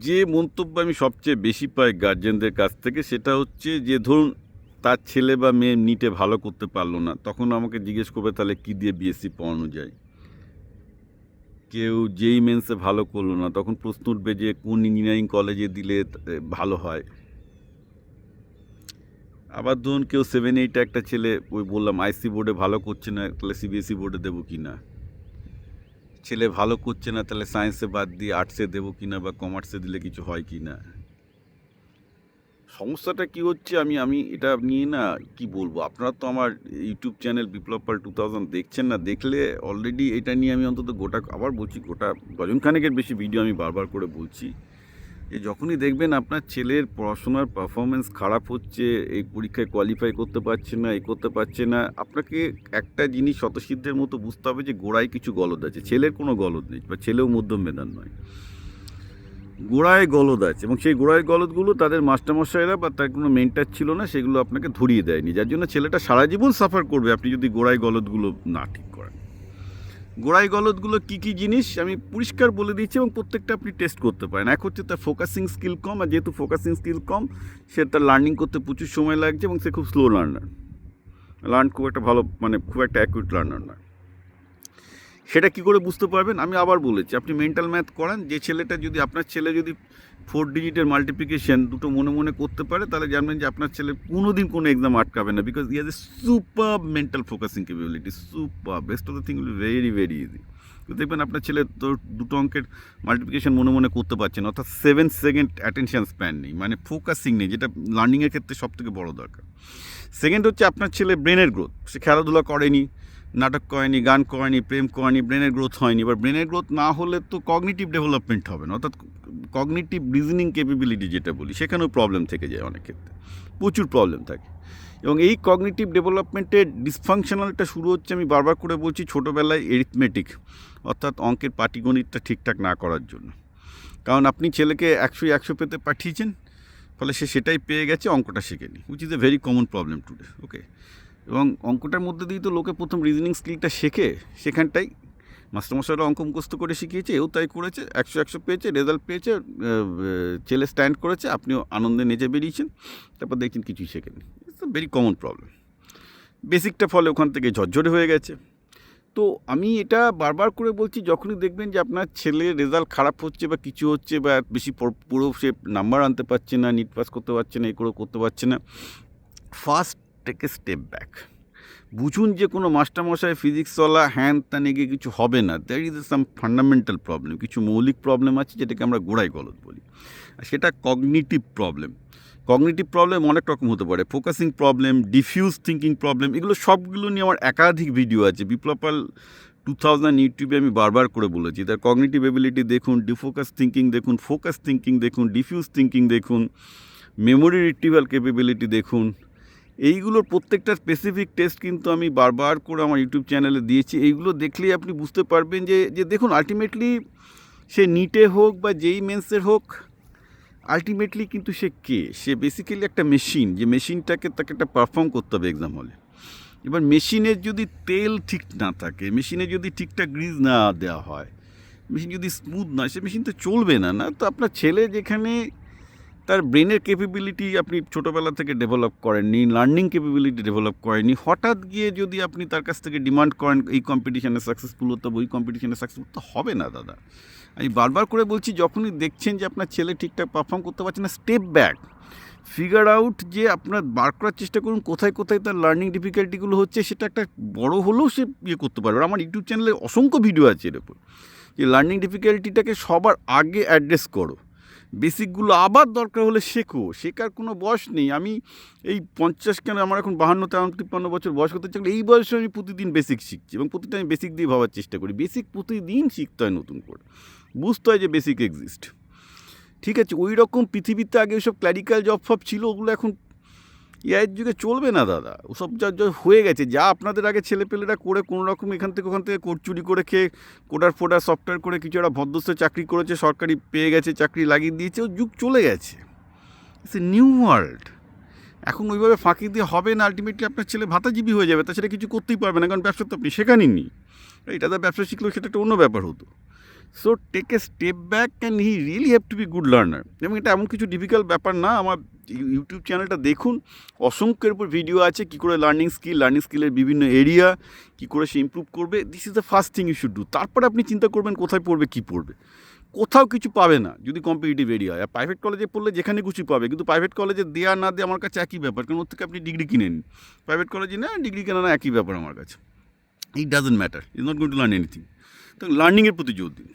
যে মন্তব্য আমি সবচেয়ে বেশি পাই গার্জেনদের কাছ থেকে সেটা হচ্ছে যে ধরুন তার ছেলে বা মেয়ে নিটে ভালো করতে পারলো না, তখন আমাকে জিজ্ঞেস করবে তাহলে কী দিয়ে বিএসসি পড়ানো যায়। কেউ যেই মেন্সে ভালো করলো না, তখন প্রশ্ন উঠবে যে কোন ইঞ্জিনিয়ারিং কলেজে দিলে ভালো হয়। আবার ধরুন কেউ 7-8 একটা ছেলে, ওই বললাম আইসি বোর্ডে ভালো করছে না, তাহলে সিবিএসসি বোর্ডে দেবো কি না। ছেলে ভালো করছে না, তাহলে সায়েন্সে বাদ দিয়ে আর্টসে দেবো কি না, বা কমার্সে দিলে কিছু হয় কি না। সমস্যাটা কি হচ্ছে, আমি এটা নিয়ে না কি বলবো, আপনারা তো আমার ইউটিউব চ্যানেল বিপ্লব পাল 2000 দেখছেন না, দেখলে অলরেডি এটা নিয়ে আমি অন্তত আবার বলছি গোটা ডজনখানেকের বেশি ভিডিও আমি বারবার করে বলছি যে যখনই দেখবেন আপনার ছেলের পড়াশোনার পারফরমেন্স খারাপ হচ্ছে, এই পরীক্ষায় কোয়ালিফাই করতে পারছে না, এই করতে পারছে না, আপনাকে একটা জিনিস শতসিদ্ধের মতো বুঝতে হবে যে গোড়ায় কিছু গলদ আছে। ছেলের কোনো গলদ নেই, বা ছেলেও মধ্যম মেধার নয়, গোড়ায় গলদ আছে, এবং সেই গোড়ায় গলদগুলো তাদের মাস্টারমশাইরা বা তার কোনো মেন্টার ছিল না, সেগুলো আপনাকে ধরিয়ে দেয়নি, যার জন্য ছেলেটা সারা জীবন সাফার করবে আপনি যদি গোড়ায় গলদগুলো না ঠিক করেন। গোড়ায় গলদগুলো কী কী জিনিস আমি পরিষ্কার বলে দিচ্ছি, এবং প্রত্যেকটা আপনি টেস্ট করতে পারেন। এক হচ্ছে তার ফোকাসিং স্কিল কম, আর যেহেতু ফোকাসিং স্কিল কম, সে তার লার্নিং করতে প্রচুর সময় লাগছে, এবং সে খুব স্লো লার্নার, খুব একটা ভালো খুব একটা অ্যাকুরেট লার্নার নয়। সেটা কি করে বুঝতে পারবেন, আমি আবার বলেছি, আপনি মেন্টাল ম্যাথ করান, যে ছেলেটা যদি আপনার ছেলে যদি 4 ডিজিটের মাল্টিপ্লিকেশন দুটো মনে মনে করতে পারে, তাহলে জানবেন যে আপনার ছেলে কোনো দিন কোনো এক্সাম আটকাবে না, because E has a super mental focusing capability, super, best of the thing will be very very easy. তো দেখবেন আপনার ছেলে তো দুটো অঙ্কের মাল্টিপ্লিকেশন মনে মনে করতে পারছে না, অর্থাৎ 7 সেকেন্ড অ্যাটেনশন স্প্যান নেই, ফোকাসিং নেই, যেটা লার্নিংয়ের ক্ষেত্রে সবথেকে বড় দরকার। সেকেন্ড হচ্ছে আপনার ছেলে ব্রেনের গ্রোথ, সে খেলাধুলা করেনি, নাটক করেনি, গান করেনি, প্রেম করেনি, ব্রেনের গ্রোথ হয়নি। এবার ব্রেনের গ্রোথ না হলে তো কগনিটিভ ডেভেলপমেন্ট হবে না, অর্থাৎ কগনিটিভ রিজনিং ক্যাপাবিলিটি যেটা বলি, সেখানেও প্রবলেম থেকে যায় অনেক ক্ষেত্রে, প্রচুর প্রবলেম থাকে। এবং এই কগনিটিভ ডেভেলপমেন্টের ডিসফাংশনালটা শুরু হচ্ছে, আমি বারবার করে বলছি, ছোটোবেলায় এরিথমেটিক, অর্থাৎ অঙ্কের পাটিগণিতটা ঠিকঠাক না করার জন্য। কারণ আপনি ছেলেকে 100 পেতে পাঠিয়েছেন, ফলে সে সেটাই পেয়ে গেছে, অঙ্কটা শেখেনি, which is a very common problem today. Okay, এবং অঙ্কটার মধ্যে দিয়েই তো লোকে প্রথম রিজনিং স্কিলটা শেখে, সেখানটাই মাস্টারমশাইরা অঙ্ক মুখস্থ করে শিখিয়েছে, এও তাই করেছে, 100 পেয়েছে, রেজাল্ট পেয়েছে, ছেলে স্ট্যান্ড করেছে, আপনিও আনন্দে নেচে বেরিয়েছেন, তারপর দেখছেন কিছুই শেখেনি। It's a very common problem. বেসিকটা ফলে ওখান থেকে ঝরঝরে হয়ে গেছে। তো আমি এটা বারবার করে বলছি, যখনই দেখবেন যে আপনার ছেলের রেজাল্ট খারাপ হচ্ছে বা কিছু হচ্ছে, বা বেশি পুরো সে নাম্বার আনতে পারছে না, নিট পাস করতে পারছে না, এই করে করতে পারছে না, first take a step back. বুঝুন যে কোনো মাস্টারমশাই ফিজিক্সওয়ালা হ্যান ত্যান এগিয়ে কিছু হবে না, there is some fundamental problem, কিছু মৌলিক প্রবলেম আছে যেটাকে আমরা গোড়ায় গলদ বলি, আর সেটা কগনিটিভ প্রবলেম। কগনিটিভ প্রবলেম অনেক রকম হতে পারে, focusing problem, diffuse thinking problem, এগুলো সবগুলো নিয়ে আমার একাধিক ভিডিও আছে, বিপ্লব পাল 2000 ইউটিউবে আমি বারবার করে বলেছি। তার কগনিটিভ এবিলিটি দেখুন, ডিফোকাস থিঙ্কিং দেখুন, ফোকাস থিঙ্কিং দেখুন, ডিফিউজ থিঙ্কিং দেখুন, মেমোরি রিট্রিভাল ক্যাপাবিলিটি দেখুন। এইগুলোর প্রত্যেকটা স্পেসিফিক টেস্ট কিন্তু আমি বারবার করে আমার ইউটিউব চ্যানেলে দিয়েছি। এইগুলো দেখলেই আপনি বুঝতে পারবেন যে দেখুন, আলটিমেটলি সে নিটে হোক বা যেই মেন্সের হোক, আলটিমেটলি কিন্তু সে বেসিক্যালি একটা মেশিন, যে মেশিনটাকে তাকে একটা পারফর্ম করতে হবে এক্সাম হলে। এবার মেশিনের যদি তেল ঠিক না থাকে, মেশিনে যদি ঠিকঠাক গ্রিজ না দেওয়া হয়, মেশিন যদি স্মুথ নয়, সে মেশিন তো চলবে না। তো আপনার ছেলে যেখানে তার ব্রেনের ক্যাপাবিলিটি আপনি ছোটোবেলা থেকে ডেভেলপ করেননি, লার্নিং ক্যাপাবিলিটি ডেভেলপ করেননি, হঠাৎ গিয়ে যদি আপনি তার কাছ থেকে ডিমান্ড করেন এই কম্পিটিশানে সাকসেসফুল হতে হবে, ওই কম্পিটিশানে সাকসেসফুল তো হবে না দাদা। আমি বারবার করে বলছি, যখনই দেখছেন যে আপনার ছেলে ঠিকঠাক পারফর্ম করতে পারছে না, স্টেপ ব্যাক, ফিগার আউট, যে আপনার বার করার চেষ্টা করুন কোথায় কোথায় তার লার্নিং ডিফিকাল্টিগুলো হচ্ছে, সেটা একটা বড় হলেও সে করতে পারবে। আমার ইউটিউব চ্যানেলে অসংখ্য ভিডিও আছে এর উপর, যে লার্নিং ডিফিকাল্টিটাকে সবার আগে অ্যাড্রেস করো, বেসিকগুলো আবার দরকার হলে শেখার কোনো বয়স নেই। আমি এই 50 কেন, আমার এখন 52-53 বছর বয়স করতে চাইলে এই বয়সে আমি প্রতিদিন বেসিক শিখছি, এবং প্রতিটা আমি বেসিক দিয়ে ভাবার চেষ্টা করি। বেসিক প্রতিদিন শিখতে হয় নতুন করে, বুঝতে হয় যে বেসিক এক্সিস্ট। ঠিক আছে, ওই রকম পৃথিবীতে আগে ওইসব ক্ল্যারিক্যাল জব ফব ছিল, ওগুলো এখন এআইয়ের যুগে চলবে না দাদা, ওসব যা হয়ে গেছে। যা আপনাদের আগে ছেলেপেলেরা করে কোনো রকম এখান থেকে ওখান থেকে কোড চুরি করে খেয়ে কোডার ফোডার সফটওয়্যার করে কিছু একটা ভদ্রস্থ চাকরি করেছে, সরকারি পেয়ে গেছে, চাকরি লাগিয়ে দিয়েছে, ও যুগ চলে গেছে। It's a new world. এখন ওইভাবে ফাঁকি দিয়ে হবে না, আলটিমেটলি আপনার ছেলে ভাতাজীবী হয়ে যাবে, তাছাড়া কিছু করতেই পারবে না, কারণ ব্যবসা তো আপনি শেখাননি। এটা তো ব্যবসা শিখলেও সেটা একটা অন্য ব্যাপার হতো। So take a step back and he really have to be good learner. এবং এটা এমন কিছু ডিফিকাল্ট ব্যাপার না। আমার ইউটিউব চ্যানেলটা দেখুন, অসংখ্যের উপর ভিডিও আছে কী করে লার্নিং স্কিলের বিভিন্ন এরিয়া কী করে সে ইমপ্রুভ করবে। This is the first thing you should do. তারপরে আপনি চিন্তা করবেন কোথায় পড়বে, কী পড়বে। কোথাও কিছু পাবে না যদি কম্পিটিটিভ এরিয়া হয়। আর প্রাইভেট কলেজে পড়লে যেখানে খুশি পাবে, কিন্তু প্রাইভেট কলেজে দেওয়া না দেওয়া আমার কাছে একই ব্যাপার, কারণ ওর থেকে আপনি ডিগ্রি কিনে নিন। প্রাইভেট কলেজে না ডিগ্রি কেনা না একই ব্যাপার আমার কাছে। It doesn't matter, is not going to learn anything. তো লার্নিংয়ের প্রতি জোর দিন।